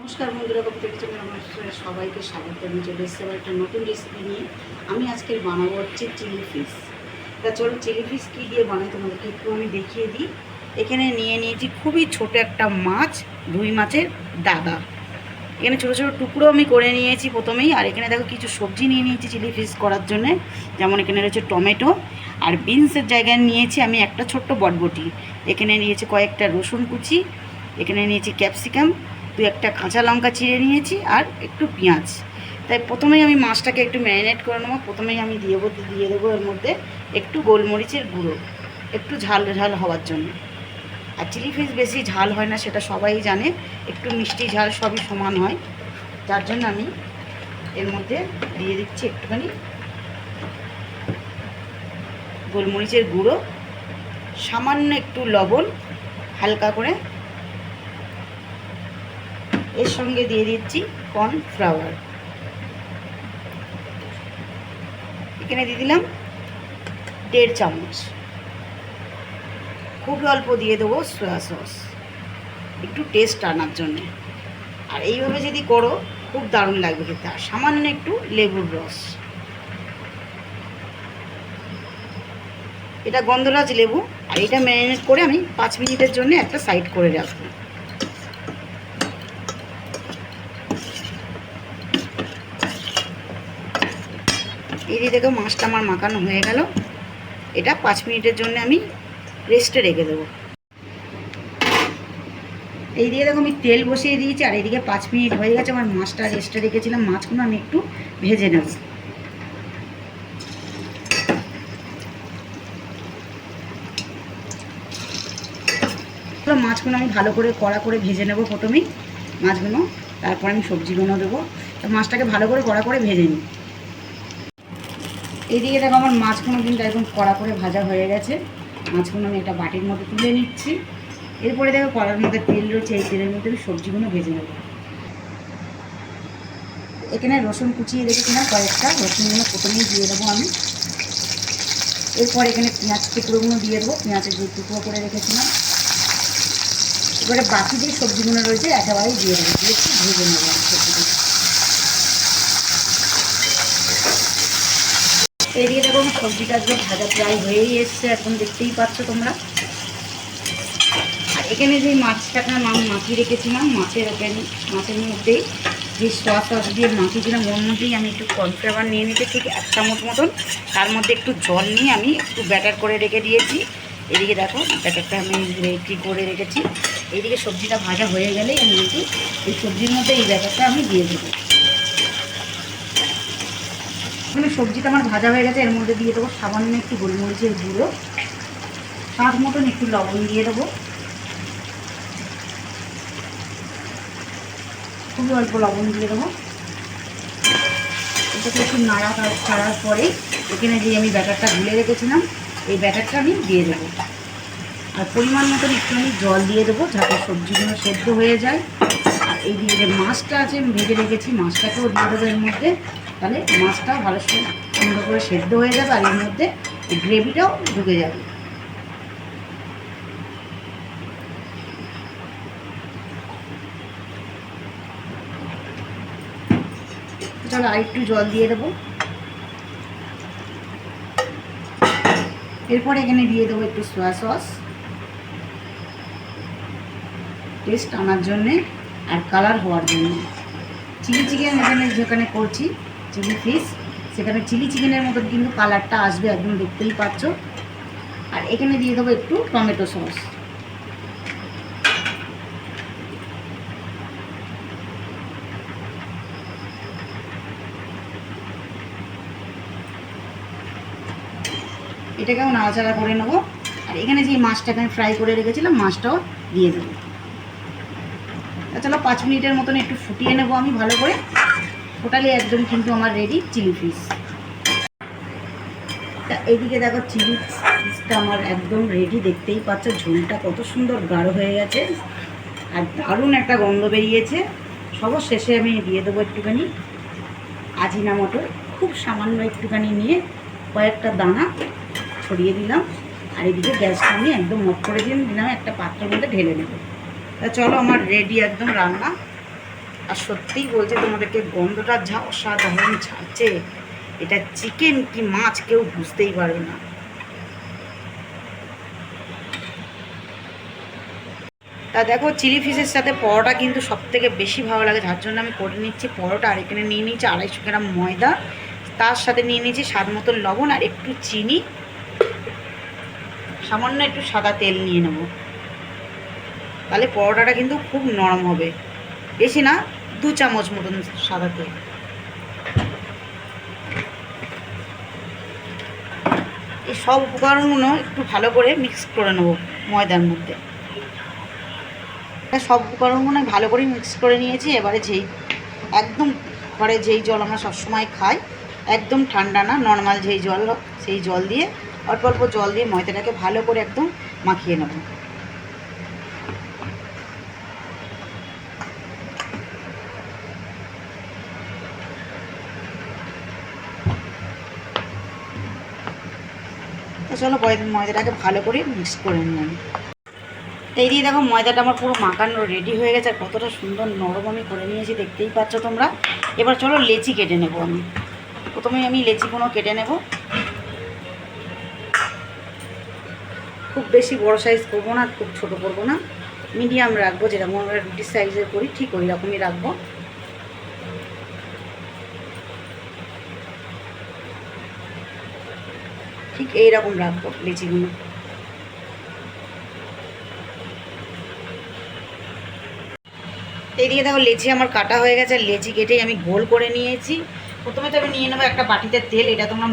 নমস্কার বন্ধুরা, কবিতা কিচেনে আপনাদের সবাইকে স্বাগত জানিয়ে চলে এসেছি আবার একটা নতুন রেসিপি নিয়ে। আমি আজকে বানাবো হচ্ছে চিলি ফিশ। তা চলো চিলি ফিশ কী দিয়ে বানাই তোমাদেরকে একটু আমি দেখিয়ে দিই। এখানে নিয়ে নিয়েছি খুবই ছোট একটা মাছ, রুই মাছের ডাগা। এখানে ছোটো ছোটো টুকরো আমি করে নিয়েছি প্রথমেই। আর এখানে দেখো কিছু সবজি নিয়ে নিয়েছি চিলি ফিশ করার জন্যে। যেমন এখানে রয়েছে টমেটো আর বিনসের জায়গায় নিয়েছি আমি একটা ছোট্ট বটবটি। এখানে নিয়েছি কয়েকটা রসুন কুচি, এখানে নিয়েছি ক্যাপসিকাম, একটা কাঁচা লঙ্কা চিড়ে নিয়েছি আর একটু পেঁয়াজ। তাই প্রথমেই আমি মাছটাকে একটু ম্যারিনেট করে নেবো। প্রথমেই আমি দিয়ে দেবো এর মধ্যে একটু গোলমরিচের গুঁড়ো, একটু ঝাল ঝাল হওয়ার জন্য। আর চিলি ফিশ বেশি ঝাল হয় না, সেটা সবাই জানে। একটু মিষ্টি ঝাল সবই সমান হয়, যার জন্য আমি এর মধ্যে দিয়ে দিচ্ছি একটুখানি গোলমরিচের গুঁড়ো, সামান্য একটু লবণ হালকা করে। এর সঙ্গে দিয়ে দিচ্ছি কর্নফ্লাওয়ার। এখানে দিয়ে দিলাম 1.5 চামচ। খুব অল্প দিয়ে দেবো সয়া সস, একটু টেস্ট আনার জন্যে। আর এইভাবে যদি করো খুব দারুণ লাগবে খেতে। আর সামান্য একটু লেবুর রস, এটা গন্ধরাজ লেবু। আর এটা ম্যারিনেট করে আমি 5 মিনিটের জন্য একটা সাইড করে রাখবো। এই দিয়ে দেখো মাছটা আমার মাখানো হয়ে গেল। এটা 5 মিনিটের জন্য আমি রেস্টে রেখে দেবো। এই দিকে দেখো আমি তেল বসিয়ে দিয়েছি। আর এইদিকে 5 মিনিট হয়ে গেছে, আমার মাছটা রেস্টে রেখেছিলাম। মাছগুলো আমি একটু ভেজে নেব। মাছগুলো আমি ভালো করে কড়া করে ভেজে নেব প্রথমেই মাছগুলো, তারপর আমি সবজিগুলো দেবো। তো মাছটাকে ভালো করে কড়া করে ভেজে নিই। এইদিকে দেখো আমার মাছগুলো কিন্তু একদম কড়া করে ভাজা হয়ে গেছে। মাছগুলো আমি একটা বাটির মধ্যে তুলে নিচ্ছি। এরপরে দেখো কড়ার মধ্যে তেল রয়েছে, এই তেলের মধ্যে আমি সবজিগুলো ভেজে নেব। এখানে রসুন কুচিয়ে রেখেছিলাম কয়েকটা, রসুনগুলো প্রথমেই দিয়ে দেবো আমি। এরপর এখানে পেঁয়াজ টুকরোগুলো দিয়ে দেবো, পেঁয়াজের যে টুকরো করে রেখেছিলাম। এবারে বাকি যে সবজিগুলো রয়েছে একেবারেই দিয়ে দেবো, দিয়ে একটু ভেজে নেবো আমি সবজিগুলো। এদিকে দেখো সবজিটা একদম ভাজা প্রায় হয়েই এসছে, এখন দেখতেই পাচ্ছ তোমরা। আর এখানে যে মাছটাকে মাখিয়ে রেখেছিলাম, মাছের মধ্যেই যে সস দিয়ে মাখিয়েছিলাম, ওর মধ্যেই আমি একটু কর্নফ্লাওয়ার নিয়ে নিতে ঠিক 1 চামচ মতন। তার মধ্যে একটু জল নিয়ে আমি একটু ব্যাটার করে রেখে দিয়েছি। এদিকে দেখো ব্যাটারটা আমি রেডি করে রেখেছি। এইদিকে সবজিটা ভাজা হয়ে গেলেই আমি কিন্তু এই সবজির মধ্যে এই ব্যাটারটা আমি দিয়ে দেবো। এখানে সবজিটা আমার ভাজা হয়ে গেছে, এর মধ্যে দিয়ে দেবো সামান্য একটু গোলমরিচের গুঁড়ো, স্বাদ মতন একটু লবণ দিয়ে দেবো, খুবই অল্প লবণ দিয়ে দেবো। এটাকে একটু ছাড়ার পরেই এখানে যে আমি ব্যাটারটা গুলে রেখেছিলাম এই ব্যাটারটা আমি দিয়ে দেবো। আর পরিমাণ মতন একটু আমি জল দিয়ে দেবো, যাতে সবজিগুলো সেদ্ধ হয়ে যায়। আর এই দিয়ে যে মাছটা আছে আমি ভেজে রেখেছি, মাছটাকেও দিয়ে দেবো এর মধ্যে। তাহলে মাছটা ভালো সুন্দর করে সেদ্ধ হয়ে যাবে, আর এর মধ্যে গ্রেভিটাও ঢুকে যাবে। চলো আর একটু জল দিয়ে দেবো। এরপর এখানে দিয়ে দেবো একটু সয়া সস, টেস্ট আনার জন্যে আর কালার হওয়ার জন্য। চিলি চিকেন এখানে যেখানে করছি চিলি ফিশ, সেখানে চিলি চিকেনের মতন কিন্তু কালারটা আসবে, একদম দেখতেই পাচ্ছ। আর এখানে দিয়ে দেবো একটু টমেটো সস। এটাকেও নাড়াচাড়া করে নেবো। আর এখানে যে মাছটাকে আমি ফ্রাই করে রেখেছিলাম মাছটাও দিয়ে দেবো। চলো 5 মিনিটের মতন একটু ফুটিয়ে নেবো আমি ভালো করে। টোটালি একদম কিন্তু আমার রেডি চিলি ফিশ। তা এইদিকে দেখো চিলি ফিশটা আমার একদম রেডি, দেখতেই পাচ্ছ ঝোলটা কত সুন্দর গাঢ় হয়ে গেছে আর দারুণ একটা গন্ধ বেরিয়েছে। সর্বশেষে আমি দিয়ে দেবো একটুখানি আজিনামোটো, খুব সামান্য একটুখানি নিয়ে কয়েকটা দানা ছড়িয়ে দিলাম। আর এদিকে গ্যাসটা আমি একদম অফ করে দিলাম, একটা পাত্রের মধ্যে ঢেলে নেব। তা চলো আমার রেডি একদম রান্না। আর সত্যিই বলছি তোমাদেরকে, গন্ধটা যা অসাধারণ ছাড়ছে, এটা চিকেন কি মাছ কেউ বুঝতেই পারবে না। তা দেখো, চিলি ফিশের সাথে পরোটা কিন্তু সবথেকে বেশি ভালো লাগে, যার জন্য আমি করে নিচ্ছি পরোটা। আর এখানে নিয়ে নিচ্ছি 250 গ্রাম ময়দা, তার সাথে নিয়ে নিচ্ছি স্বাদ মতো লবণ আর একটু চিনি, সামান্য একটু সাদা তেল নিয়ে নেব। তাহলে পরোটাটা কিন্তু খুব নরম হবে। বেশি না, 2 চামচ মতন সাদা তেল। এই সব উপকরণগুলো একটু ভালো করে মিক্স করে নেব ময়দার মধ্যে। সব উপকরণগুলো ভালো করে মিক্স করে নিয়েছি। এবারে একদম ঘরে যেই জল আমরা সবসময় খাই, একদম ঠান্ডা না, নর্মাল যেই জল, সেই জল দিয়ে অল্প অল্প জল দিয়ে ময়দাটাকে ভালো করে একদম মাখিয়ে নেব। তো চলো ময়দাটাকে ভালো করে মিক্স করে নিই। এই দিয়ে দেখো ময়দাটা আমার পুরো মাখানো রেডি হয়ে গেছে। আর কতটা সুন্দর নরম আমি করে নিয়েছি, দেখতেই পাচ্ছ তোমরা। এবার চলো লেচি কেটে নেব। প্রথমে আমি লেচিগুলো কেটে নেব। খুব বেশি বড় সাইজ করবো না, খুব ছোট করবো না, মিডিয়াম রাখবো, যেরকম আমরা রুটির সাইজের করি ঠিক ওই রকমই রাখবো। ঠিক এইরকম রাখবো লেচিগুলো। এদিকে দেখো লেচি আমার কাটা হয়ে গেছে। আর লেচি কেটেই আমি গোল করে নিয়েছি। প্রথমে তো আমি নিয়ে নেবো একটা বাটিতে তেল। এটা তোমরা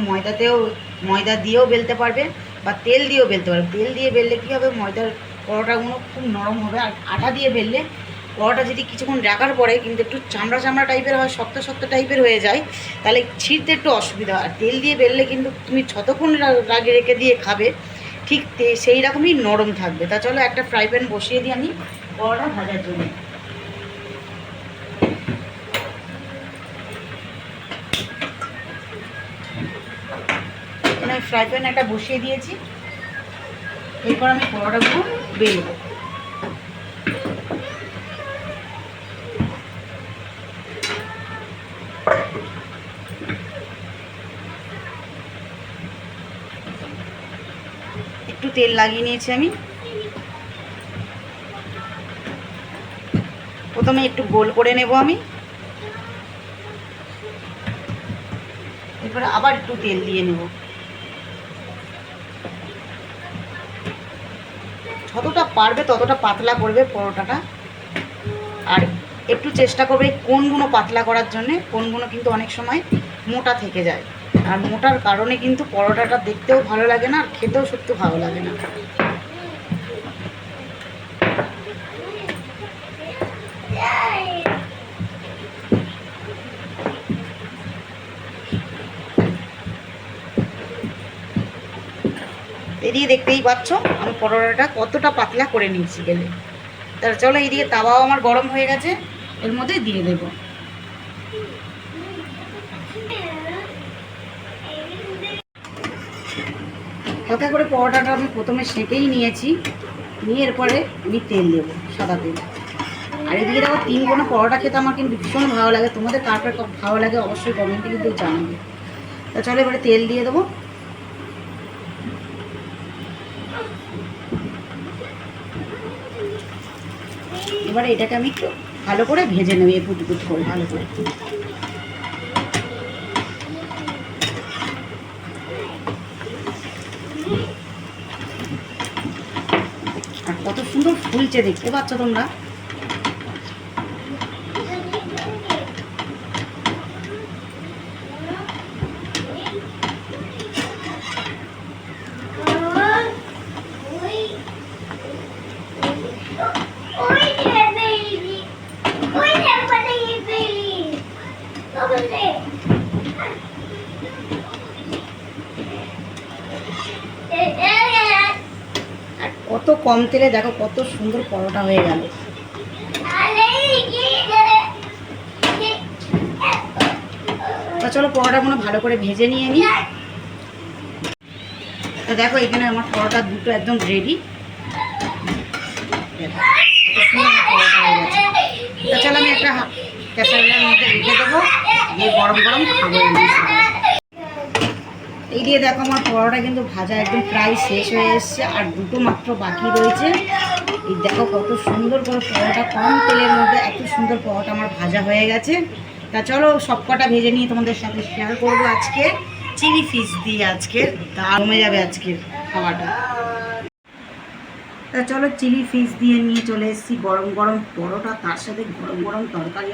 ময়দা দিয়েও বেলতে পারবে বা তেল দিয়েও বেলতে পারবে। তেল দিয়ে বেললে কী হবে, ময়দার পরোটাগুলো খুব নরম হবে। আর আটা দিয়ে বেললে পরোটা যদি কিছুক্ষণ রাখার পরে কিন্তু একটু চামড়া চামড়া টাইপের হয়, শক্ত শক্ত টাইপের হয়ে যায়, তাহলে ছিঁড়তে একটু অসুবিধা হয়। আর তেল দিয়ে বেললে কিন্তু তুমি যতক্ষণ আগে রেখে দিয়ে খাবে ঠিক সেই রকমই নরম থাকবে। তা চলো একটা ফ্রাই প্যান বসিয়ে দিই আমি পরোটা ভাজার জন্য। আমি ফ্রাই প্যান একটা বসিয়ে দিয়েছি। এরপর আমি পরোটাগুলো বেলবো। একটু তেল লাগিয়ে নিয়েছি আমি। প্রথমে একটু গোল করে নেব আমি, এরপরে আবার একটু তেল দিয়ে নেব। যতটা পারবে ততটা পাতলা করবে পরোটাটা। আর একটু চেষ্টা করবে কোণগুলো পাতলা করার জন্যে। কোণগুলো কিন্তু অনেক সময় মোটা থেকে যায়, আর মোটার কারণে কিন্তু পরোটাটা দেখতেও ভালো লাগে না, আর খেতেও সত্যি ভালো লাগে না। এদিকে দেখতেই পাচ্ছ আমি পরোটাটা কতটা পাতলা করে নিয়েছি গেলে। তাহলে চলো এইদিকে তাওয়াও আমার গরম হয়ে গেছে, এর মধ্যে দিয়ে দেব। হালকা করে পরোটাটা আমি প্রথমে সেঁকেই নিয়েছি, নিয়ে এরপরে আমি তেল দেবো, সাদা তেল। আর এদিকে দেখো 3 কোণা পরোটা খেতে আমার কিন্তু ভীষণ ভালো লাগে। তোমাদের কার কার ভালো লাগে অবশ্যই কমেন্টে কিন্তু জানাবে। তা চলো এবারে তেল দিয়ে দেবো। এবারে এটাকে আমি একটু ভালো করে ভেজে নেব, এপুট এপুট করে ভালো করে। আর কত সুন্দর ফুলছে দেখতে পাচ্ছ তোমরা। কত কম তেলে দেখো কত সুন্দর পরোটা হয়ে গেল। তা চলো পরোটাগুলো ভালো করে ভেজে নিয়ে নিই। তো দেখো এখানে আমার পরোটা দুটো একদম রেডি। তা চলো আমি একটা ক্যাসারোলের মধ্যে রেখে দেবো, দিয়ে গরম গরম খাবো। এই দিয়ে দেখো আমার পরোটা কিন্তু ভাজা একদম প্রায় শেষ হয়ে এসছে, আর দুটো মাত্র বাকি রয়েছে। এই দেখো কত সুন্দর করে পরোটা, কম তেলের মধ্যে এত সুন্দর পরোটা আমার ভাজা হয়ে গেছে। তা চলো সবকটা ভেজে নিয়ে তোমাদের সাথে শেয়ার করবো আজকে চিলি ফিশ দিয়ে। আজকে জমে যাবে আজকের খাওয়াটা। তা চলো চিলি ফিশ দিয়ে নিয়ে চলে এসেছি গরম গরম পরোটা, তার সাথে গরম গরম তরকারি।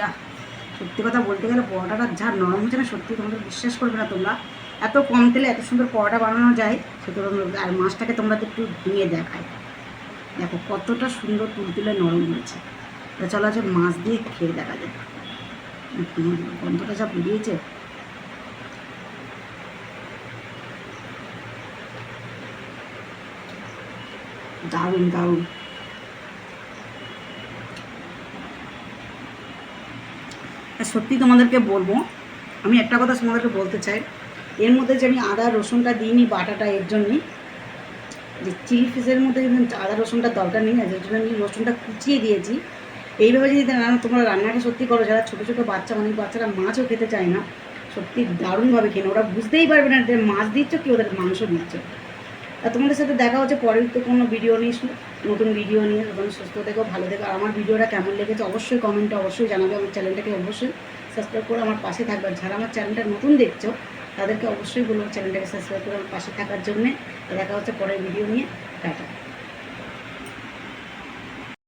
সত্যি কথা বলতে গেলে পরোটাটা যা নরম হচ্ছে না, সত্যি তোমাদের বিশ্বাস করবে না তোমরা, এত কম তেলে এত সুন্দর পরোটা বানানো যায় সেটা। আর মাছটাকে তোমরা তো একটু ভেঙে দেখায়, দেখো কতটা সুন্দর তুলতুলে নরম হয়েছে। তা চলো আছে মাছ দিয়ে খেয়ে দেখা যায়, গন্ধটা যা বেরিয়েছে। দারুণ দারুণ। সত্যি তোমাদেরকে বলবো, আমি একটা কথা তোমাদেরকে বলতে চাই, এর মধ্যে যে আমি আদা রসুনটা দিইনি বাটাটা, এর জন্যই যে চিলি ফিশের মধ্যে কিন্তু আদা রসুনটা দরকার নেই, না, যার জন্য আমি রসুনটা কুচিয়ে দিয়েছি। এইভাবে যদি তোমরা রান্নাটা সত্যি করো, যারা ছোটো ছোটো বাচ্চা, অনেক বাচ্চারা মাছও খেতে চায় না, সত্যি দারুণভাবে খেয়ে ওরা বুঝতেই পারবে না যে মাছ দিচ্ছ কি ওদের মাংস দিচ্ছ। আর তোমাদের সাথে দেখা হচ্ছে পরের তো কোনো ভিডিও নিয়ে, নতুন ভিডিও নিয়ে। তখন সুস্থ থেকো, ভালো থেকো। আর আমার ভিডিওটা কেমন লেগেছে অবশ্যই কমেন্টে অবশ্যই জানাবে। আমার চ্যানেলটাকে অবশ্যই সাবস্ক্রাইব করে আমার পাশে থাকবে। যারা আমার চ্যানেলটা নতুন দেখছো তাদেরকে অবশ্যই বলবো চ্যানেলটাকে সাবস্ক্রাইব করে আমার পাশে থাকার জন্যে। দেখা হচ্ছে পরের ভিডিও নিয়ে। টাটা।